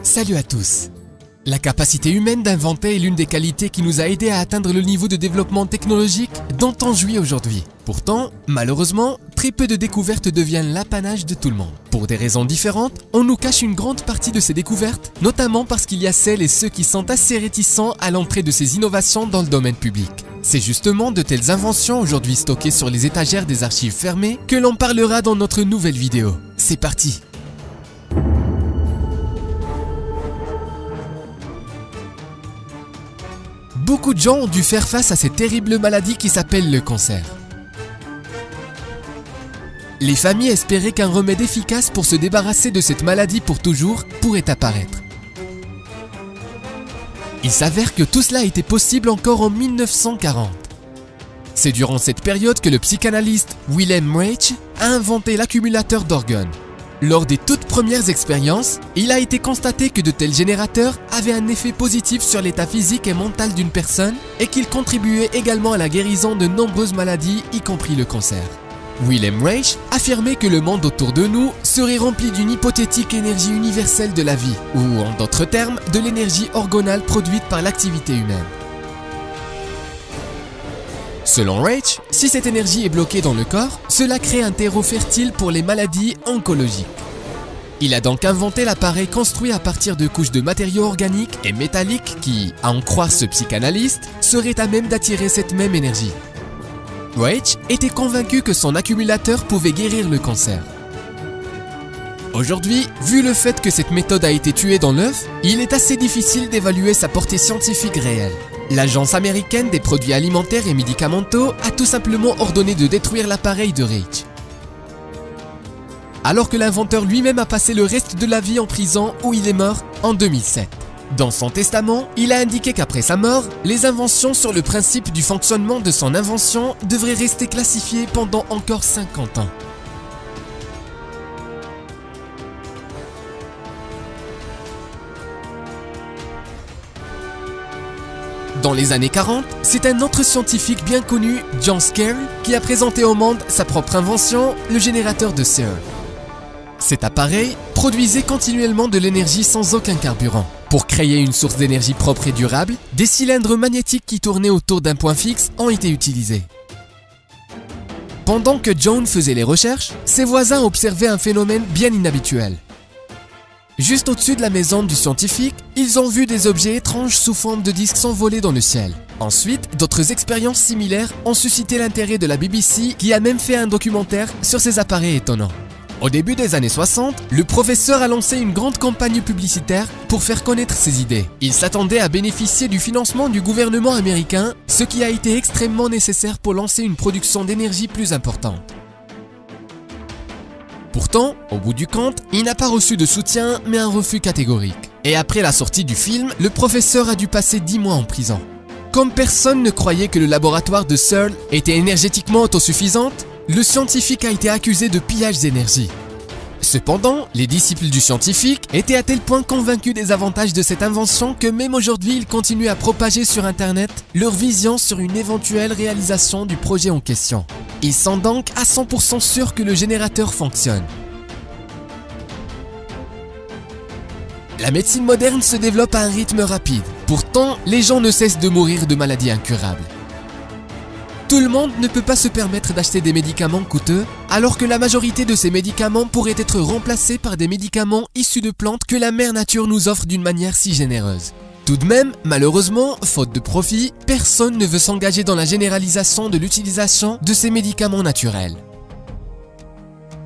Salut à tous. La capacité humaine d'inventer est l'une des qualités qui nous a aidés à atteindre le niveau de développement technologique dont on jouit aujourd'hui. Pourtant, malheureusement, très peu de découvertes deviennent l'apanage de tout le monde. Pour des raisons différentes, on nous cache une grande partie de ces découvertes, notamment parce qu'il y a celles et ceux qui sont assez réticents à l'entrée de ces innovations dans le domaine public. C'est justement de telles inventions aujourd'hui stockées sur les étagères des archives fermées que l'on parlera dans notre nouvelle vidéo. C'est parti! Beaucoup de gens ont dû faire face à cette terrible maladie qui s'appelle le cancer. Les familles espéraient qu'un remède efficace pour se débarrasser de cette maladie pour toujours pourrait apparaître. Il s'avère que tout cela était possible encore en 1940. C'est durant cette période que le psychanalyste Wilhelm Reich a inventé l'accumulateur d'organes. Lors des toutes premières expériences, il a été constaté que de tels générateurs avaient un effet positif sur l'état physique et mental d'une personne et qu'ils contribuaient également à la guérison de nombreuses maladies, y compris le cancer. Wilhelm Reich affirmait que le monde autour de nous serait rempli d'une hypothétique énergie universelle de la vie, ou en d'autres termes, de l'énergie orgonale produite par l'activité humaine. Selon Reich, si cette énergie est bloquée dans le corps, cela crée un terreau fertile pour les maladies oncologiques. Il a donc inventé l'appareil construit à partir de couches de matériaux organiques et métalliques qui, à en croire ce psychanalyste, seraient à même d'attirer cette même énergie. Reich était convaincu que son accumulateur pouvait guérir le cancer. Aujourd'hui, vu le fait que cette méthode a été tuée dans l'œuf, il est assez difficile d'évaluer sa portée scientifique réelle. L'Agence américaine des produits alimentaires et médicamenteux a tout simplement ordonné de détruire l'appareil de Reich. Alors que l'inventeur lui-même a passé le reste de la vie en prison où il est mort en 2007. Dans son testament, il a indiqué qu'après sa mort, les inventions sur le principe du fonctionnement de son invention devraient rester classifiées pendant encore 50 ans. Dans les années 40, c'est un autre scientifique bien connu, John Scarry, qui a présenté au monde sa propre invention, le générateur de Searle. Cet appareil produisait continuellement de l'énergie sans aucun carburant. Pour créer une source d'énergie propre et durable, des cylindres magnétiques qui tournaient autour d'un point fixe ont été utilisés. Pendant que John faisait les recherches, ses voisins observaient un phénomène bien inhabituel. Juste au-dessus de la maison du scientifique, ils ont vu des objets étranges sous forme de disques s'envoler dans le ciel. Ensuite, d'autres expériences similaires ont suscité l'intérêt de la BBC qui a même fait un documentaire sur ces appareils étonnants. Au début des années 60, le professeur a lancé une grande campagne publicitaire pour faire connaître ses idées. Il s'attendait à bénéficier du financement du gouvernement américain, ce qui a été extrêmement nécessaire pour lancer une production d'énergie plus importante. Pourtant, au bout du compte, il n'a pas reçu de soutien, mais un refus catégorique. Et après la sortie du film, le professeur a dû passer 10 mois en prison. Comme personne ne croyait que le laboratoire de Searle était énergétiquement autosuffisante, le scientifique a été accusé de pillage d'énergie. Cependant, les disciples du scientifique étaient à tel point convaincus des avantages de cette invention que même aujourd'hui, ils continuent à propager sur Internet leur vision sur une éventuelle réalisation du projet en question. Ils sont donc à 100% sûrs que le générateur fonctionne. La médecine moderne se développe à un rythme rapide. Pourtant, les gens ne cessent de mourir de maladies incurables. Tout le monde ne peut pas se permettre d'acheter des médicaments coûteux, alors que la majorité de ces médicaments pourraient être remplacés par des médicaments issus de plantes que la mère nature nous offre d'une manière si généreuse. Tout de même, malheureusement, faute de profit, personne ne veut s'engager dans la généralisation de l'utilisation de ces médicaments naturels.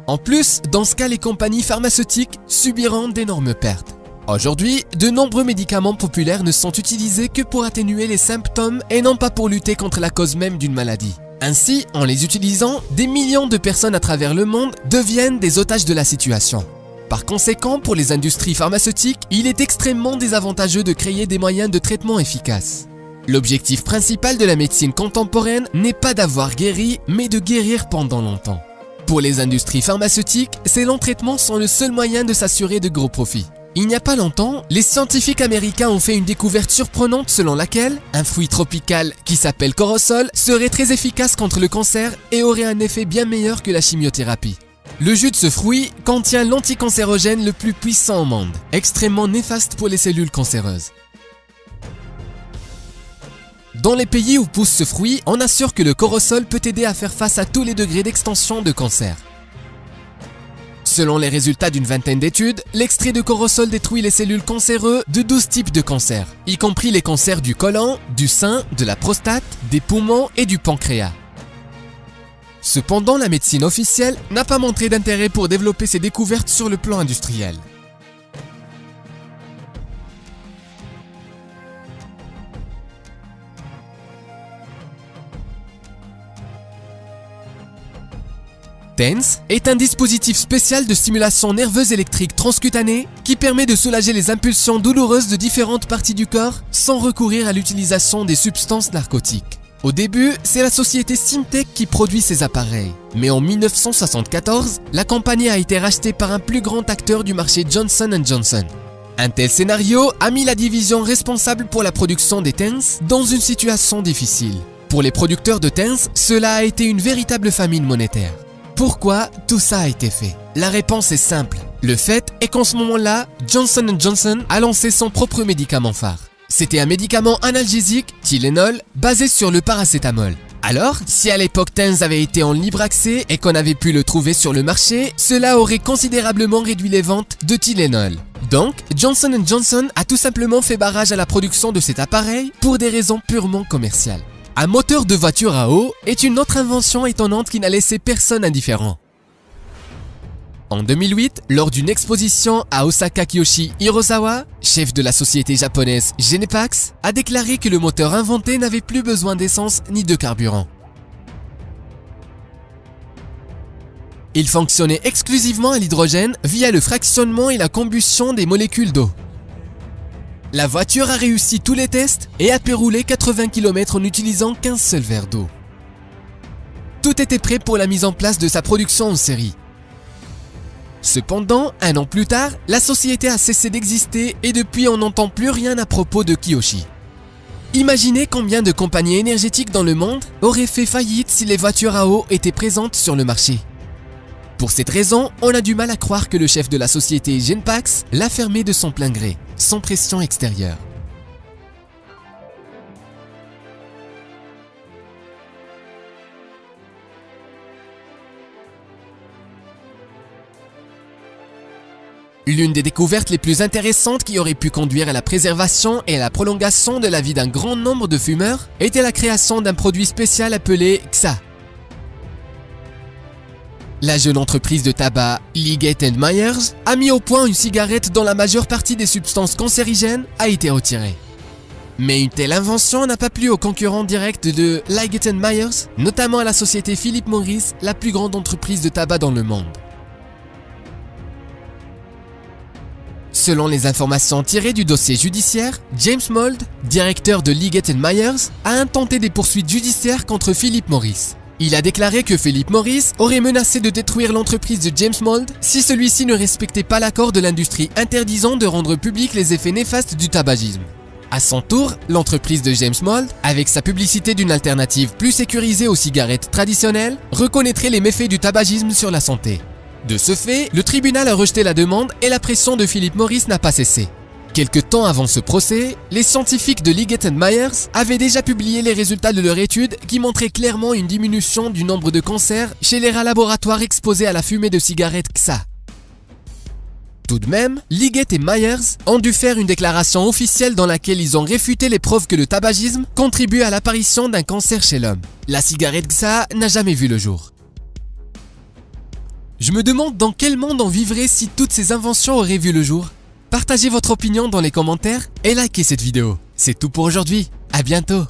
En plus, dans ce cas, les compagnies pharmaceutiques subiront d'énormes pertes. Aujourd'hui, de nombreux médicaments populaires ne sont utilisés que pour atténuer les symptômes et non pas pour lutter contre la cause même d'une maladie. Ainsi, en les utilisant, des millions de personnes à travers le monde deviennent des otages de la situation. Par conséquent, pour les industries pharmaceutiques, il est extrêmement désavantageux de créer des moyens de traitement efficaces. L'objectif principal de la médecine contemporaine n'est pas d'avoir guéri, mais de guérir pendant longtemps. Pour les industries pharmaceutiques, ces longs traitements sont le seul moyen de s'assurer de gros profits. Il n'y a pas longtemps, les scientifiques américains ont fait une découverte surprenante selon laquelle un fruit tropical qui s'appelle corosol serait très efficace contre le cancer et aurait un effet bien meilleur que la chimiothérapie. Le jus de ce fruit contient l'anticancérogène le plus puissant au monde, extrêmement néfaste pour les cellules cancéreuses. Dans les pays où pousse ce fruit, on assure que le corosol peut aider à faire face à tous les degrés d'extension de cancer. Selon les résultats d'une vingtaine d'études, l'extrait de corosol détruit les cellules cancéreuses de 12 types de cancers, y compris les cancers du côlon, du sein, de la prostate, des poumons et du pancréas. Cependant, la médecine officielle n'a pas montré d'intérêt pour développer ces découvertes sur le plan industriel. TENS est un dispositif spécial de stimulation nerveuse électrique transcutanée qui permet de soulager les impulsions douloureuses de différentes parties du corps sans recourir à l'utilisation des substances narcotiques. Au début, c'est la société Simtech qui produit ces appareils, mais en 1974, la compagnie a été rachetée par un plus grand acteur du marché Johnson & Johnson. Un tel scénario a mis la division responsable pour la production des TENS dans une situation difficile. Pour les producteurs de TENS, cela a été une véritable famine monétaire. Pourquoi tout ça a été fait? La réponse est simple. Le fait est qu'en ce moment-là, Johnson & Johnson a lancé son propre médicament phare. C'était un médicament analgésique, Tylenol, basé sur le paracétamol. Alors, si à l'époque TENS avait été en libre accès et qu'on avait pu le trouver sur le marché, cela aurait considérablement réduit les ventes de Tylenol. Donc, Johnson & Johnson a tout simplement fait barrage à la production de cet appareil pour des raisons purement commerciales. Un moteur de voiture à eau est une autre invention étonnante qui n'a laissé personne indifférent. En 2008, lors d'une exposition à Osaka, Kiyoshi Hirosawa, chef de la société japonaise Genepax, a déclaré que le moteur inventé n'avait plus besoin d'essence ni de carburant. Il fonctionnait exclusivement à l'hydrogène via le fractionnement et la combustion des molécules d'eau. La voiture a réussi tous les tests et a pu rouler 80 km en utilisant qu'un seul verre d'eau. Tout était prêt pour la mise en place de sa production en série. Cependant, un an plus tard, la société a cessé d'exister et depuis on n'entend plus rien à propos de Kiyoshi. Imaginez combien de compagnies énergétiques dans le monde auraient fait faillite si les voitures à eau étaient présentes sur le marché. Pour cette raison, on a du mal à croire que le chef de la société Genpax l'a fermé de son plein gré, sans pression extérieure. L'une des découvertes les plus intéressantes qui aurait pu conduire à la préservation et à la prolongation de la vie d'un grand nombre de fumeurs était la création d'un produit spécial appelé XA. La jeune entreprise de tabac Liggett & Myers a mis au point une cigarette dont la majeure partie des substances cancérigènes a été retirée. Mais une telle invention n'a pas plu aux concurrents directs de Liggett & Myers, notamment à la société Philip Morris, la plus grande entreprise de tabac dans le monde. Selon les informations tirées du dossier judiciaire, James Mould, directeur de Liggett & Myers, a intenté des poursuites judiciaires contre Philip Morris. Il a déclaré que Philip Morris aurait menacé de détruire l'entreprise de James Mould si celui-ci ne respectait pas l'accord de l'industrie interdisant de rendre publics les effets néfastes du tabagisme. À son tour, l'entreprise de James Mould, avec sa publicité d'une alternative plus sécurisée aux cigarettes traditionnelles, reconnaîtrait les méfaits du tabagisme sur la santé. De ce fait, le tribunal a rejeté la demande et la pression de Philip Morris n'a pas cessé. Quelque temps avant ce procès, les scientifiques de Liggett & Myers avaient déjà publié les résultats de leur étude qui montraient clairement une diminution du nombre de cancers chez les rats laboratoires exposés à la fumée de cigarettes XA. Tout de même, Liggett & Myers ont dû faire une déclaration officielle dans laquelle ils ont réfuté les preuves que le tabagisme contribue à l'apparition d'un cancer chez l'homme. La cigarette XA n'a jamais vu le jour. Je me demande dans quel monde on vivrait si toutes ces inventions auraient vu le jour. Partagez votre opinion dans les commentaires et likez cette vidéo. C'est tout pour aujourd'hui. À bientôt.